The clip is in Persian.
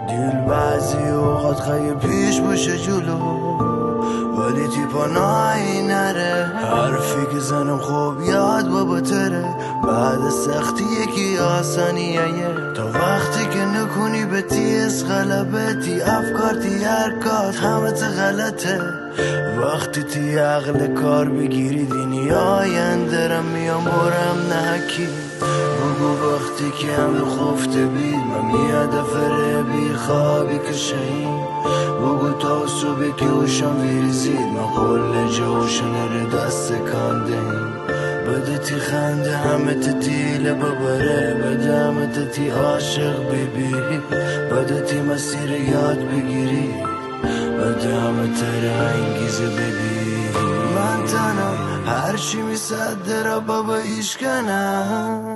دیل بعضی اوقات خیلی پیش باشه جلو، ولی تیپا نایی نره. حرفی که زنم خوب یاد بابا تره، بعد سختی یکی آسانیه. تا وقتی که نکنی به تیز غلبه، تی افکار تی حرکات همه تا غلطه. وقتی تی عقل کار بگیری دینی آینده رم میام برم نحکی. بگو وقتی که هم خفته بید من میاد فره بی خوابی که شهیم. بگو تا صبح که اوشم ویریزید من کل جوشن رو دست کندیم. بده تی خنده همه تا دیل ببره، بده همه تا تی عاشق ببی، بده تی مسیر یاد بگیری، بده همه تا انگیزه ببی. من تنم هرچی میصد را بابا ایش کنم،